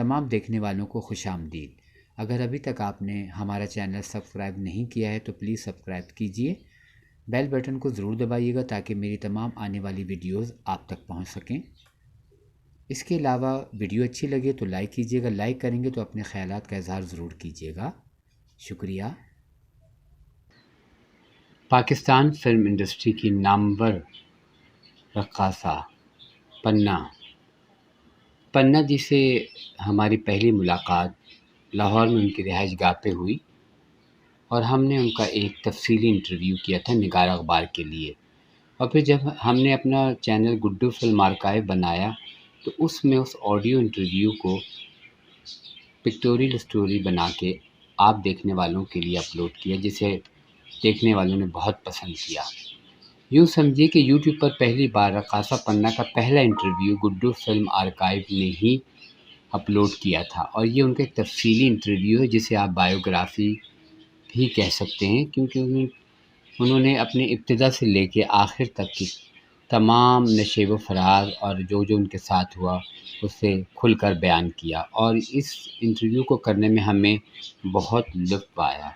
تمام دیکھنے والوں کو خوش آمدید۔ اگر ابھی تک آپ نے ہمارا چینل سبسکرائب نہیں کیا ہے تو پلیز سبسکرائب کیجئے، بیل بٹن کو ضرور دبائیے گا تاکہ میری تمام آنے والی ویڈیوز آپ تک پہنچ سکیں۔ اس کے علاوہ ویڈیو اچھی لگے تو لائک کیجئے گا، لائک کریں گے تو اپنے خیالات کا اظہار ضرور کیجئے گا۔ شکریہ۔ پاکستان فلم انڈسٹری کی نامور رقاصہ پنہ جی سے ہماری پہلی ملاقات لاہور میں ان کی رہائش گاہ پہ ہوئی، اور ہم نے ان کا ایک تفصیلی انٹرویو کیا تھا نگار اخبار کے لیے۔ اور پھر جب ہم نے اپنا چینل گڈو فلم آرکائیو بنایا تو اس میں اس آڈیو انٹرویو کو پکٹوریل اسٹوری بنا کے آپ دیکھنے والوں کے لیے اپلوڈ کیا، جسے دیکھنے والوں نے بہت پسند کیا۔ یوں سمجھیے کہ یوٹیوب پر پہلی بار رقاصہ پنہ کا پہلا انٹرویو گڈو فلم آرکائیو نے ہی اپلوڈ کیا تھا، اور یہ ان کا ایک تفصیلی انٹرویو ہے جسے آپ بایوگرافی بھی کہہ سکتے ہیں، کیونکہ انہوں نے اپنے ابتدا سے لے کے آخر تک کی تمام نشیب و فراز اور جو ان کے ساتھ ہوا اسے کھل کر بیان کیا، اور اس انٹرویو کو کرنے میں ہمیں بہت لطف آیا۔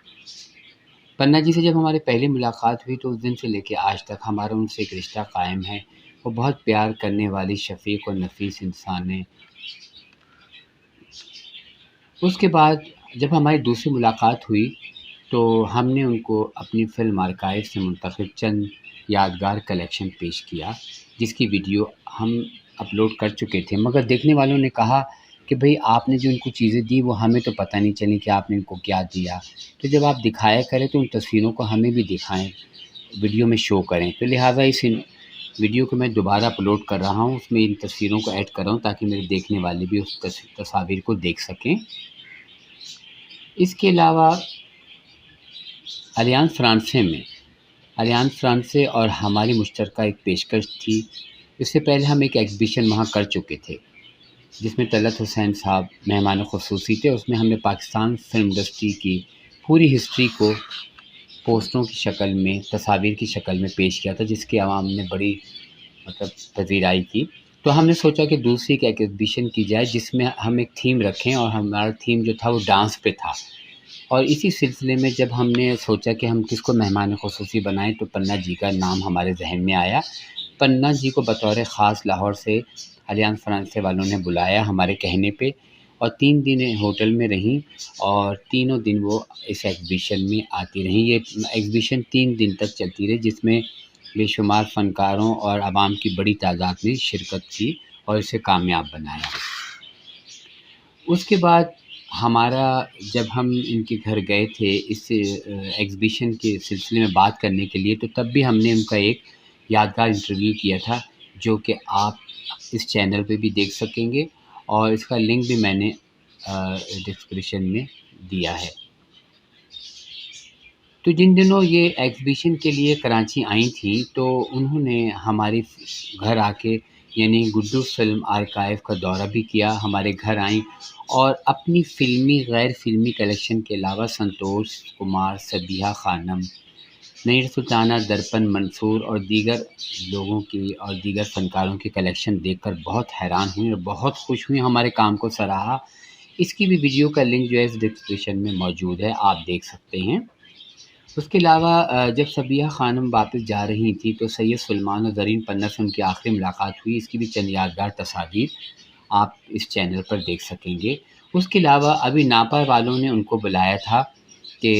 پنہ جی سے جب ہماری پہلی ملاقات ہوئی تو اس دن سے لے کے آج تک ہمارا ان سے ایک رشتہ قائم ہے۔ وہ بہت پیار کرنے والی شفیق اور نفیس انسان ہیں۔ اس کے بعد جب ہماری دوسری ملاقات ہوئی تو ہم نے ان کو اپنی فلم آرکائیو سے منتخب چند یادگار کلیکشن پیش کیا، جس کی ویڈیو ہم اپلوڈ کر چکے تھے، مگر دیکھنے والوں نے کہا کہ بھئی آپ نے جو ان کو چیزیں دی وہ ہمیں تو پتہ نہیں چلی کہ آپ نے ان کو کیا دیا، تو جب آپ دکھایا کریں تو ان تصویروں کو ہمیں بھی دکھائیں، ویڈیو میں شو کریں۔ تو لہٰذا اس ویڈیو کو میں دوبارہ اپلوڈ کر رہا ہوں، اس میں ان تصویروں کو ایڈ کر رہا ہوں تاکہ میرے دیکھنے والے بھی اس تصاویر کو دیکھ سکیں۔ اس کے علاوہ الیانس فرانسے اور ہماری مشترکہ ایک پیشکش تھی۔ اس سے پہلے ہم ایک ایگزیبیشن وہاں کر چکے تھے جس میں طلعت حسین صاحب مہمان خصوصی تھے۔ اس میں ہم نے پاکستان فلم انڈسٹری کی پوری ہسٹری کو پوسٹروں کی شکل میں، تصاویر کی شکل میں پیش کیا تھا، جس کی عوام نے بڑی پذیرائی کی۔ تو ہم نے سوچا کہ دوسری ایک ایگزیبیشن کی جائے جس میں ہم ایک تھیم رکھیں، اور ہمارا تھیم جو تھا وہ ڈانس پہ تھا۔ اور اسی سلسلے میں جب ہم نے سوچا کہ ہم کس کو مہمان خصوصی بنائیں تو پنہ جی کا نام ہمارے ذہن میں آیا۔ پنہ جی کو بطور خاص لاہور سے الیانس فرانسے والوں نے بلایا ہمارے کہنے پہ، اور 3 دن ہوٹل میں رہیں، اور تینوں دن وہ اس ایگزیبیشن میں آتی رہیں۔ یہ ایگزیبیشن 3 دن تک چلتی رہی، جس میں بے شمار فنکاروں اور عوام کی بڑی تعداد نے شرکت کی اور اسے کامیاب بنایا۔ اس کے بعد جب ہم ان کے گھر گئے تھے اس ایگزیبیشن کے سلسلے میں بات کرنے کے لیے، تو تب بھی ہم نے ان کا ایک یادگار انٹرویو کیا تھا جو کہ آپ اس چینل پہ بھی دیکھ سکیں گے، اور اس کا لنک بھی میں نے ڈسکرپشن میں دیا ہے۔ تو جن دنوں یہ ایگزیبیشن کے لیے کراچی آئی تھیں تو انہوں نے ہمارے گھر آ کے، یعنی گڈو فلم آرکائیو کا دورہ بھی کیا، ہمارے گھر آئیں، اور اپنی غیر فلمی کلیکشن کے علاوہ سنتوش کمار، سبیحہ خانم، نیر سلطانہ، درپن منصور اور دیگر لوگوں کی اور دیگر فنکاروں کی کلیکشن دیکھ کر بہت حیران ہوئی اور بہت خوش ہوئی، ہمارے کام کو سراہا۔ اس کی بھی ویڈیو کا لنک جو ہے اس ڈسکرپشن میں موجود ہے، آپ دیکھ سکتے ہیں۔ اس کے علاوہ جب سبیحہ خانم واپس جا رہی تھی تو سید سلمان اور زرین پنہ سے ان کی آخری ملاقات ہوئی، اس کی بھی چند یادگار تصاویر آپ اس چینل پر دیکھ سکیں گے۔ اس کے علاوہ ابھی ناپا والوں نے ان کو بلایا تھا کہ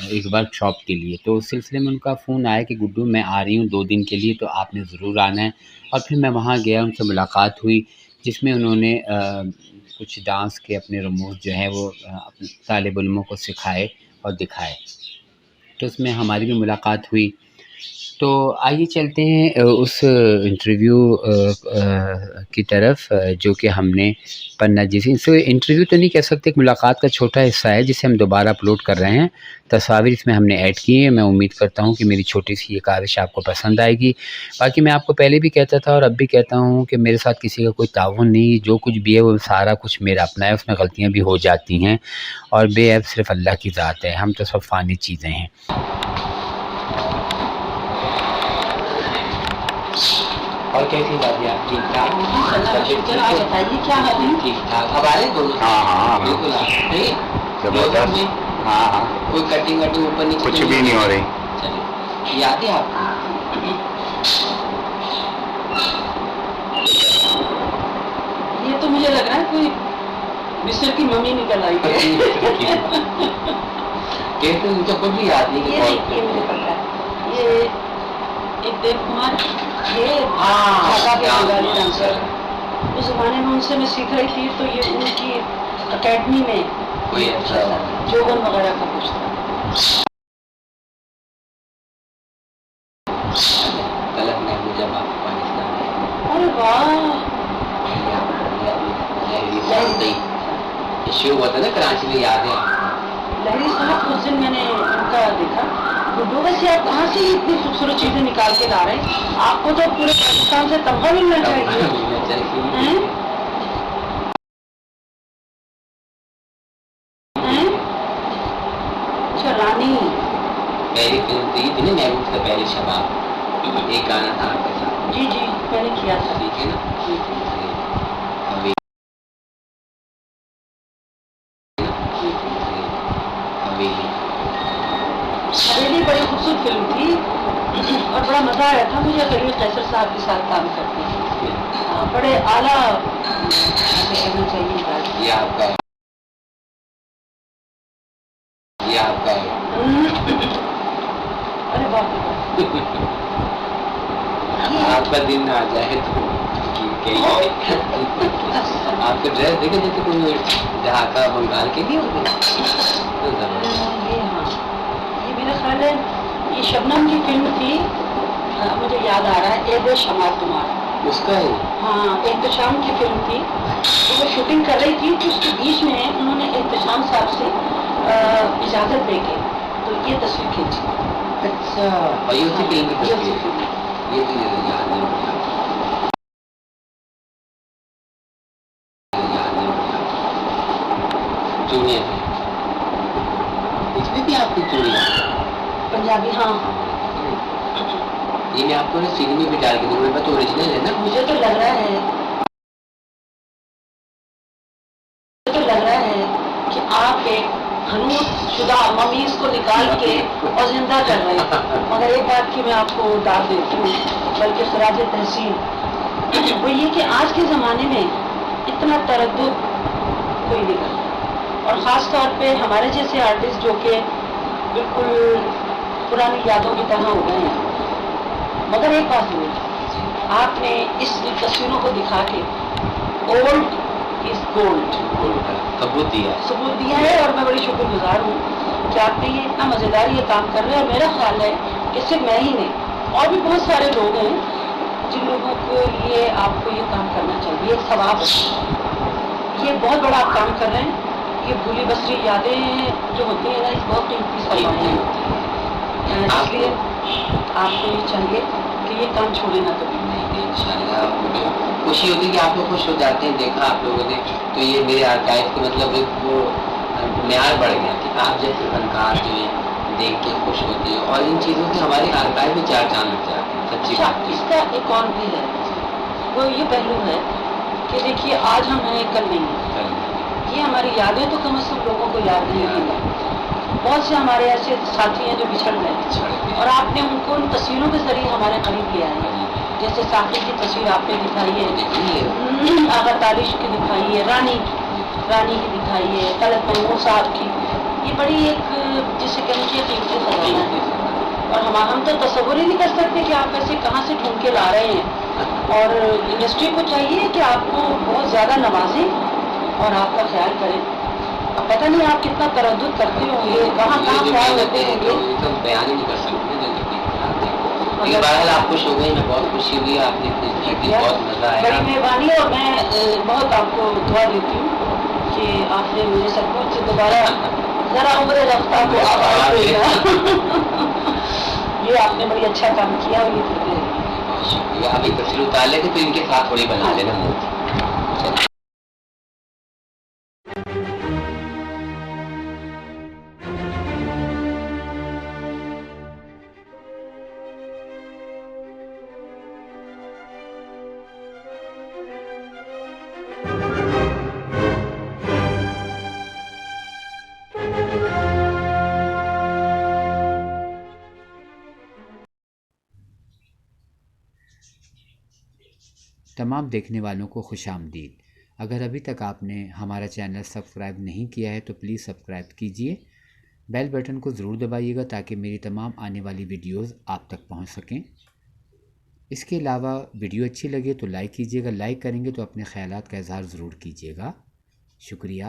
ایک ورک شاپ کے لیے، تو اس سلسلے میں ان کا فون آیا کہ گڈو میں آ رہی ہوں 2 دن کے لیے، تو آپ نے ضرور آنا ہے۔ اور پھر میں وہاں گیا، ان سے ملاقات ہوئی، جس میں انہوں نے کچھ ڈانس کے اپنے رموز جو ہیں وہ اپنے طالب علموں کو سکھائے اور دکھائے، تو اس میں ہماری بھی ملاقات ہوئی۔ تو آئیے چلتے ہیں اس انٹرویو کی طرف جو کہ ہم نے پنہ جی سے انٹرویو تو نہیں کہہ سکتے، ایک ملاقات کا چھوٹا حصہ ہے جسے ہم دوبارہ اپلوڈ کر رہے ہیں۔ تصاویر اس میں ہم نے ایڈ کی ہیں، میں امید کرتا ہوں کہ میری چھوٹی سی یہ کاوش آپ کو پسند آئے گی۔ باقی میں آپ کو پہلے بھی کہتا تھا اور اب بھی کہتا ہوں کہ میرے ساتھ کسی کا کوئی تعاون نہیں، جو کچھ بھی ہے وہ سارا کچھ میرا اپنا ہے، اس میں غلطیاں بھی ہو جاتی ہیں، اور بے عیب صرف اللہ کی ذات ہے، ہم تو سب فانی چیزیں ہیں۔ اور کیسی بات ہے آپ؟ ٹھیک ٹھاک؟ آپ بتائیے کیا حال ہے؟ ٹھیک ٹھاک. اب آ رہے دونوں؟ ہاں بالکل آ رہے. زبردست. ہاں ہاں کوئی کٹنگ وٹنگ اوپر نیچے کچھ بھی نہیں ہو رہی. چلیے یاد ہے آپ کو؟ یہ تو مجھے لگ رہا ہے کوئی مصر کی ممی نکل آئی ہے. کہتے ان کو خود بھی یاد نہیں. یہ مجھے پتا ہے یہ ایک دیو کمار یہ بنگالی ڈانسر. اس زمانے میں ان سے میں سیکھ رہی تھی تو یہ ان کی اکیڈمی میں کوئی اچھا جوگن وغیرہ کا کچھ تھا. غلط نہیں جب آپ پاکستان میں. ارے واہ ایشو ہوا تھا نا کراچی میں، یاد ہے؟ لہری صاحب اس دن میں نے ان کا دیکھا. گڈو ویسے آپ کہاں سے اتنی خوبصورت چیزیں نکال کے لا رہے ہیں؟ آپ کو تو پورے پاکستان سے تمغہ ملنا چاہیے. اچھا رانی پہلی فلم تھی نا محبوب کا پہلے شباب، ایک گانا تھا آپ کے ساتھ. جی جی میں نے کیا تھا. ٹھیک ہے نا. حویلی بڑی خوبصورت فلم تھی اور بڑا مزہ آیا تھا مجھے خلیل قیصر صاحب کے ساتھ کام کرتے. بڑے اعلیٰ کہنا چاہیے. یہ آپ کا ارے باپ رے آپ کا دن نہ آ جائے تو آپ کا ڈریس دیکھے جیسے کوئی ڈھاکہ بنگال کے لیے ہوتے. یہ میرا خیال ہے یہ شبنم کی فلم تھی. مجھے یاد آ رہا ہے اے شمار تمہارا اس کا ہے. ہاں احتشام کی فلم تھی. وہ شوٹنگ کر رہی تھی تو اس کے بیچ میں انہوں نے احتشام صاحب سے اجازت لے کے تو یہ تصویر کھینچی. اچھا بھائی اسی فلم کی تصویر. یہ تو یاد نہیں. چوڑیاں اس میں بھی آپ کی چوڑیاں پنجابی. ہاں یہ میں آپ کو سیدھی میں بھی ڈال کے دوں گا تو اوریجنل ہے نا. مجھے تو لگ رہا ہے کہ آپ ایک حنوط شدہ ممیز کو نکال کے اور زندہ کر رہے ہیں. مگر ایک بات کی میں آپ کو ڈال دیتی ہوں بلکہ خراج تحسین وہ یہ کہ آج کے زمانے میں اتنا تردد کوئی نہیں کرتا اور خاص طور پہ ہمارے جیسے آرٹسٹ جو کہ بالکل پرانی یادوں کی طرح ہو گئے ہیں. مگر ایک بات ہوئی آپ نے اس تصویروں کو دکھا کے اولڈ از گولڈ ثبوت دیا ہے اور میں بڑی شکر گزار ہوں کہ آپ نے یہ اتنا مزیدار یہ کام کر رہے ہیں. اور میرا خیال ہے کہ صرف میں ہی نہیں اور بھی بہت سارے لوگ ہیں جن لوگوں کو یہ آپ کو یہ کام کرنا چاہیے. ثواب یہ بہت بڑا آپ کام کر رہے ہیں. یہ بھولی بسری یادیں جو ہوتی ہیں نا اس بہت قیمتی سرمایہ ہوتی ہیں. اس لیے آپ کو یہ چاہیے کہ یہ کام چھوڑے نہ کبھی. نہیں انشاءاللہ خوشی ہوتی ہے کہ آپ لوگ خوش ہو جاتے ہیں. دیکھا آپ لوگوں نے تو یہ میرے آرکائیو کے مطلب وہ معیار بڑھ گیا کہ آپ جیسے فنکار جو ہیں دیکھ کے خوش ہوتے ہیں اور ان چیزوں سے ہمارے آرکائیو میں چار چاند لگ جاتے ہیں. سچی بات اس کا ایک اور بھی ہے وہ یہ پہلو ہے کہ دیکھیے آج ہم ہیں کل نہیں ہیں. یہ ہماری یادیں تو کم از کم لوگوں کو یاد نہیں ہیں. بہت سے ہمارے ایسے ساتھی ہیں جو بچھڑ گئے اور آپ نے ان کو ان تصویروں کے ذریعے ہمارے قریب لیا ہے. جیسے ساقی کی تصویر آپ نے دکھائی ہے, آغا تارش کی دکھائی ہے, رانی کی دکھائی ہے, طلعت محمود صاحب کی. یہ بڑی ایک جسے کہنے کی قیمتی خزانہ ہے اور ہم تو تصور ہی نہیں کر سکتے کہ آپ ایسے کہاں سے ڈھونڈ کے لا رہے ہیں. اور انڈسٹری کو چاہیے کہ آپ کو بہت زیادہ نوازیں اور آپ کا خیال کریں. اب پتہ نہیں آپ کتنا تردد کرتے ہوں گے, کہاں خیال ہوتے ہوں گے, بیان ہی نہیں کر سکتے. لیکن بہرحال آپ خوش ہو گئی, میں بہت خوشی ہوئی. آپ نے بہت مزہ آیا. بڑی مہربانی. اور میں بہت آپ کو دعا دیتی ہوں کہ آپ نے مجھے سب کچھ سے دوبارہ ذرا عمر رفتہ کو آواز دے. یہ آپ نے بڑی اچھا کام کیا. اور یہ بہت شکریہ. آپ ایک تصویر اتار لیتے پھر ان کے ساتھ تھوڑی بنا لینا. تمام دیکھنے والوں کو خوش آمدید۔ اگر ابھی تک آپ نے ہمارا چینل سبسکرائب نہیں کیا ہے تو پلیز سبسکرائب کیجئے، بیل بٹن کو ضرور دبائیے گا تاکہ میری تمام آنے والی ویڈیوز آپ تک پہنچ سکیں۔ اس کے علاوہ ویڈیو اچھی لگے تو لائک کیجئے گا، لائک کریں گے تو اپنے خیالات کا اظہار ضرور کیجئے گا۔ شکریہ۔